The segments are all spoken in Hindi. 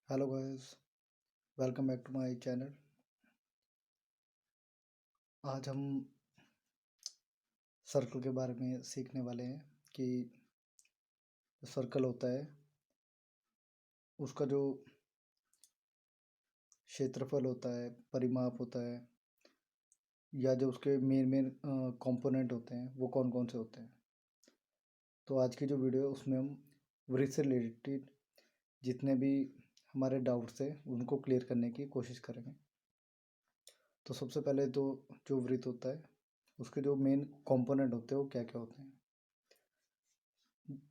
Hello guys, welcome back to my channel. आज हम सर्कल के बारे में सीखने वाले हैं कि सर्कल होता है उसका जो क्षेत्रफल होता है, परिमाप होता है या जो उसके मेन कंपोनेंट होते हैं वो कौन कौन से होते हैं। तो आज की जो वीडियो है उसमें हम वृत्त से रिलेटेड जितने भी हमारे डाउट्स हैं उनको क्लियर करने की कोशिश करेंगे। तो सबसे पहले तो जो वृत्त होता है उसके जो मेन कंपोनेंट होते हैं वो क्या क्या होते हैं।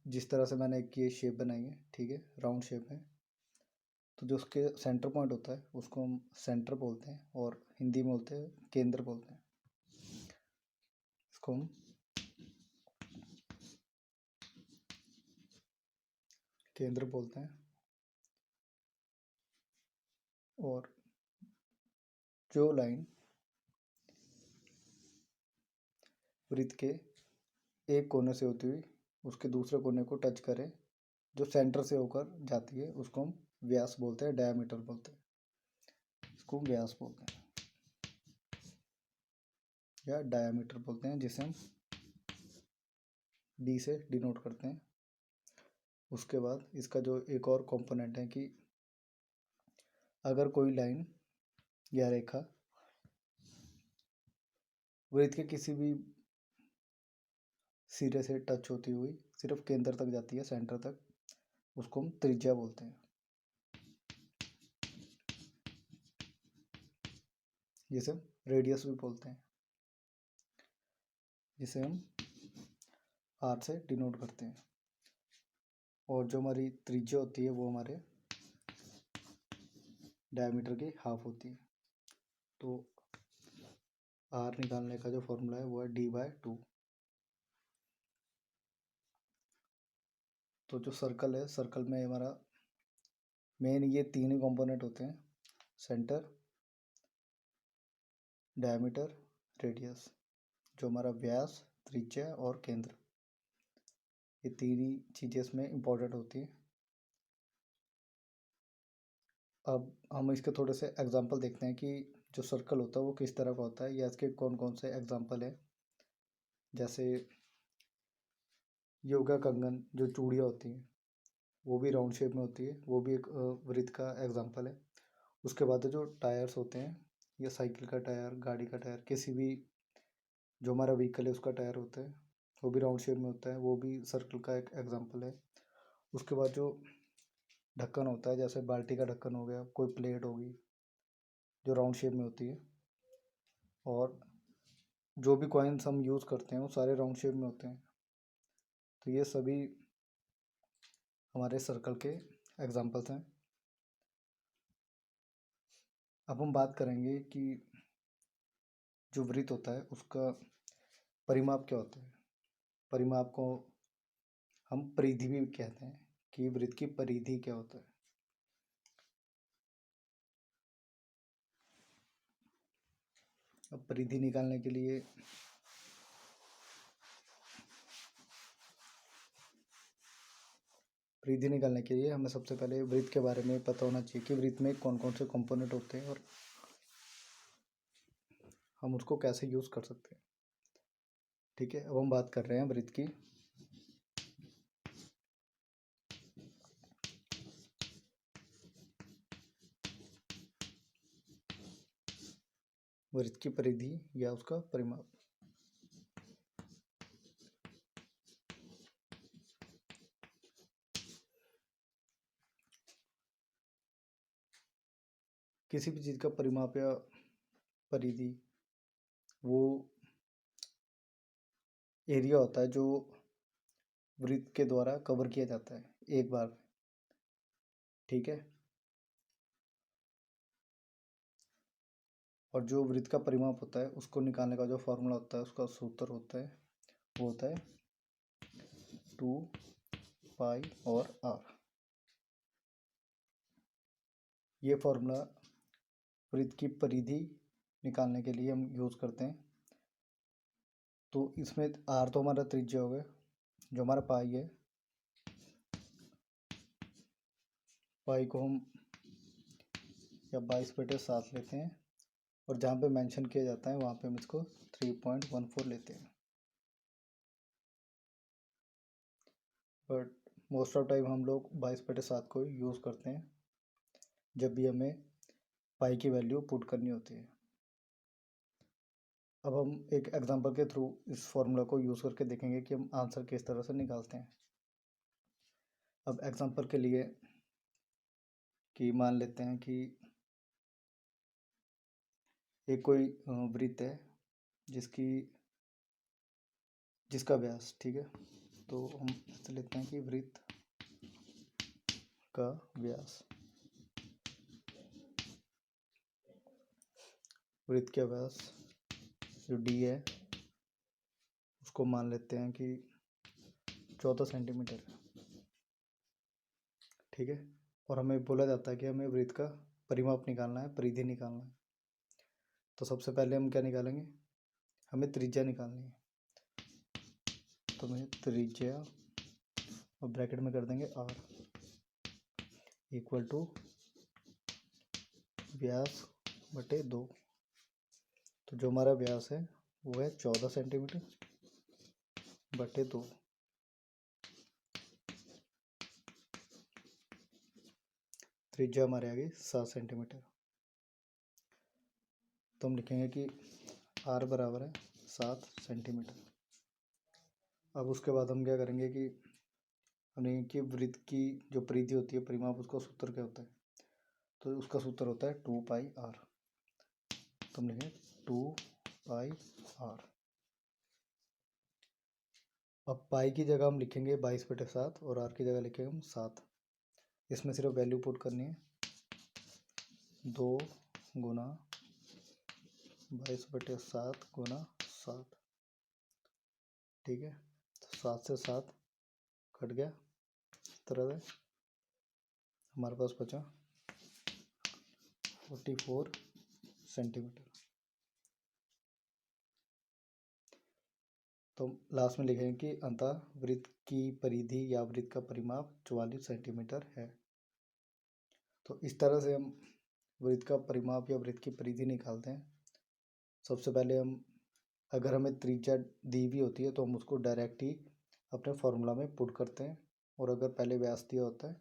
जिस तरह से मैंने एक ये शेप बनाई है, ठीक है, राउंड शेप है। तो जो उसके सेंटर पॉइंट होता है उसको हम सेंटर बोलते हैं और हिंदी में बोलते हैं केंद्र बोलते हैं। इसको हम केंद्र बोलते हैं। और जो लाइन वृत्त के एक कोने से होती हुई उसके दूसरे कोने को टच करे, जो सेंटर से होकर जाती है, उसको हम व्यास बोलते हैं, डायमीटर बोलते हैं। इसको व्यास बोलते हैं या डायमीटर बोलते हैं, जिसे हम डी से डिनोट करते हैं। उसके बाद इसका जो एक और कंपोनेंट है कि अगर कोई लाइन या रेखा वृत्त के किसी भी सिरे से टच होती हुई सिर्फ केंद्र तक जाती है, सेंटर तक, उसको हम त्रिज्या बोलते हैं, जिसे हम रेडियस भी बोलते हैं, जिसे हम आर से डिनोट करते हैं। और जो हमारी त्रिज्या होती है वो हमारे डायमीटर की हाफ होती है। तो आर निकालने का जो फॉर्मूला है वो है D/2। तो जो सर्कल है, सर्कल में हमारा मेन ये तीन ही कंपोनेंट होते हैं, सेंटर, डायमीटर, रेडियस। जो हमारा व्यास, त्रिज्या और केंद्र, ये तीन ही चीज़ें इसमें इम्पोर्टेंट होती हैं। अब हम इसके थोड़े से एग्जांपल देखते हैं कि जो सर्कल होता है वो किस तरह का होता है या इसके कौन कौन से एग्जांपल है। जैसे योगा कंगन, जो चूड़ियाँ होती हैं वो भी राउंड शेप में होती है, वो भी एक वृत्त का एग्जांपल है। उसके बाद जो टायर्स होते हैं, या साइकिल का टायर, गाड़ी का टायर, किसी भी जो हमारा व्हीकल है उसका टायर होता है, वो भी राउंड शेप में होता है, वो भी सर्कल का एक एग्जांपल है। उसके बाद जो ढक्कन होता है, जैसे बाल्टी का ढक्कन हो गया, कोई प्लेट होगी जो राउंड शेप में होती है, और जो भी कॉइन्स हम यूज़ करते हैं वो सारे राउंड शेप में होते हैं। तो ये सभी हमारे सर्कल के एग्जांपल्स हैं। अब हम बात करेंगे कि जो वृत्त होता है उसका परिमाप क्या होता है। परिमाप को हम परिधि भी कहते हैं कि वृत्त की परिधि क्या होता है। अब परिधि निकालने के लिए हमें सबसे पहले वृत्त के बारे में पता होना चाहिए कि वृत्त में कौन कौन से कंपोनेंट होते हैं और हम उसको कैसे यूज़ कर सकते हैं। ठीक है, अब हम बात कर रहे हैं वृत्त की। वृत्त की परिधि या उसका परिमाप। किसी भी चीज़ का परिमाप या परिधि वो एरिया होता है जो वृत्त के द्वारा कवर किया जाता है एक बार। ठीक है, और जो वृत्त का परिमाप होता है उसको निकालने का जो फॉर्मूला होता है, उसका सूत्र होता है, वो होता है 2 पाई और आर। ये फॉर्मूला वृत्त की परिधि निकालने के लिए हम यूज़ करते हैं। तो इसमें आर तो हमारा त्रिज्या हो गया, जो हमारा पाई है, पाई को हम या 22/7 लेते हैं, और जहाँ पे मेंशन किया जाता है वहाँ पे हम इसको 3.14 लेते हैं। बट मोस्ट ऑफ टाइम हम लोग 22/7 को यूज़ करते हैं जब भी हमें पाई की वैल्यू पुट करनी होती है। अब हम एक एग्जांपल के थ्रू इस फॉर्मूला को यूज़ करके देखेंगे कि हम आंसर किस तरह से निकालते हैं। अब एग्जांपल के लिए कि मान लेते हैं कि एक कोई वृत्त है जिसका व्यास, ठीक है, तो हम ऐसे लेते हैं कि वृत्त का व्यास, वृत्त का व्यास जो डी है उसको मान लेते हैं कि 14 सेंटीमीटर है, ठीक है। और हमें बोला जाता है कि हमें वृत्त का परिमाप निकालना है, परिधि निकालना है। तो सबसे पहले हम क्या निकालेंगे, हमें त्रिज्या निकालनी है। तो हमें त्रिज्या और ब्रैकेट में कर देंगे r इक्वल टू व्यास बटे 2। तो जो हमारा व्यास है वो है 14 सेंटीमीटर बटे 2। त्रिज्या हमारे आ गई 7 सेंटीमीटर। तो हम लिखेंगे कि r बराबर है 7 सेंटीमीटर। अब उसके बाद हम क्या करेंगे कि हमने कि वृत्त की जो परिधि होती है, परिमाप, उसका सूत्र क्या होता है, तो उसका सूत्र होता है 2πr। तो हम लिखेंगे 2πr। अब पाई की जगह हम लिखेंगे 22/7 और r की जगह लिखेंगे हम 7। इसमें सिर्फ वैल्यू पुट करनी है, 2 गुना 22/7 गुना 7, ठीक है। तो 7 से 7 कट गया, इस तरह से हमारे पास बचा 44 सेंटीमीटर। तो लास्ट में लिखेंगे कि अंतः वृत्त की परिधि या वृत्त का परिमाप 44 सेंटीमीटर है। तो इस तरह से हम वृत्त का परिमाप या वृत्त की परिधि निकालते हैं। सबसे पहले हम, अगर हमें त्रिज्या दी हुई होती है तो हम उसको डायरेक्ट ही अपने फॉर्मूला में पुट करते हैं, और अगर पहले व्यास दिया होता है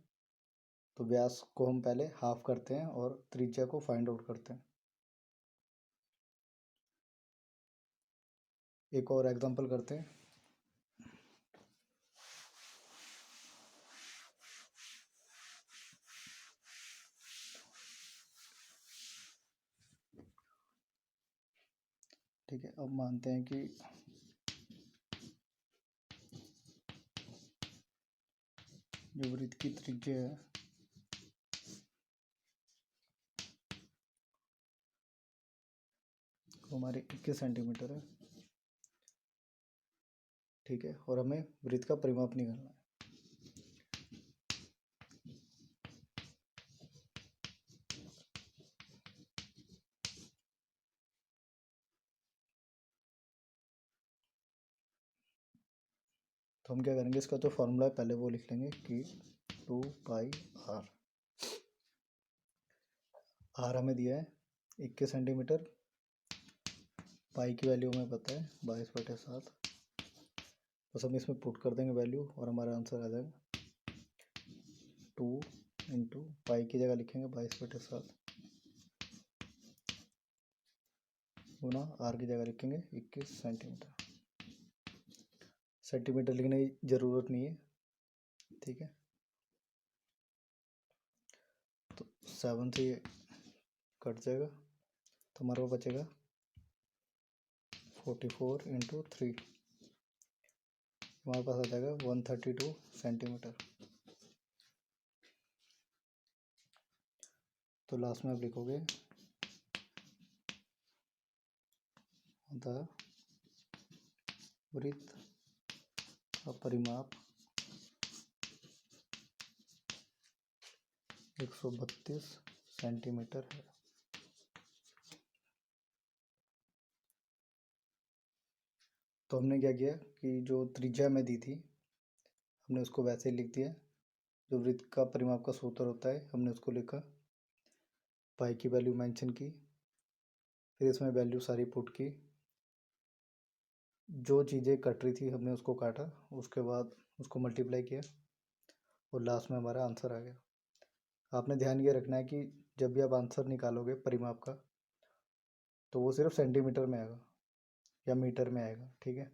तो व्यास को हम पहले हाफ करते हैं और त्रिज्या को फाइंड आउट करते हैं। एक और एग्जांपल करते हैं। ठीक है, अब मानते हैं कि जो वृत्त की त्रिज्या है वो हमारे 21 सेंटीमीटर है, ठीक है, और हमें वृत्त का परिमाप निकालना है। तो हम क्या करेंगे, इसका जो फॉर्मूला है पहले वो लिख लेंगे कि 2πr। r हमें दिया है 21 सेंटीमीटर, पाई की वैल्यू हमें पता है 22/7। बस हम इसमें पुट कर देंगे वैल्यू और हमारा आंसर आ जाएगा 2 इंटू पाई की जगह लिखेंगे 22/7 गुना r की जगह लिखेंगे 21 सेंटीमीटर। सेंटीमीटर लिखने की ज़रूरत नहीं है, ठीक है। तो 7 से ये कट जाएगा, तो हमारे पास बचेगा 44 इंटू 3, हमारे पास आ जाएगा 132 सेंटीमीटर। तो लास्ट में आप लिखोगे द वृत्त का परिमाप 132 सेंटीमीटर है। तो हमने क्या किया कि जो त्रिज्या में दी थी हमने उसको वैसे ही लिख दिया, जो वृत्त का परिमाप का सूत्र होता है हमने उसको लिखा, पाई की वैल्यू मेंशन की, फिर इसमें वैल्यू सारी पुट की, जो चीज़ें कट रही थी हमने उसको काटा, उसके बाद उसको मल्टीप्लाई किया और लास्ट में हमारा आंसर आ गया। आपने ध्यान ये रखना है कि जब भी आप आंसर निकालोगे परिमाप का, तो वो सिर्फ सेंटीमीटर में आएगा या मीटर में आएगा, ठीक है।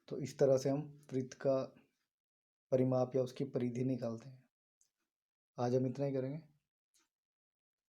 तो इस तरह से हम वृत्त का परिमाप या उसकी परिधि निकालते हैं। आज हम इतना ही करेंगे।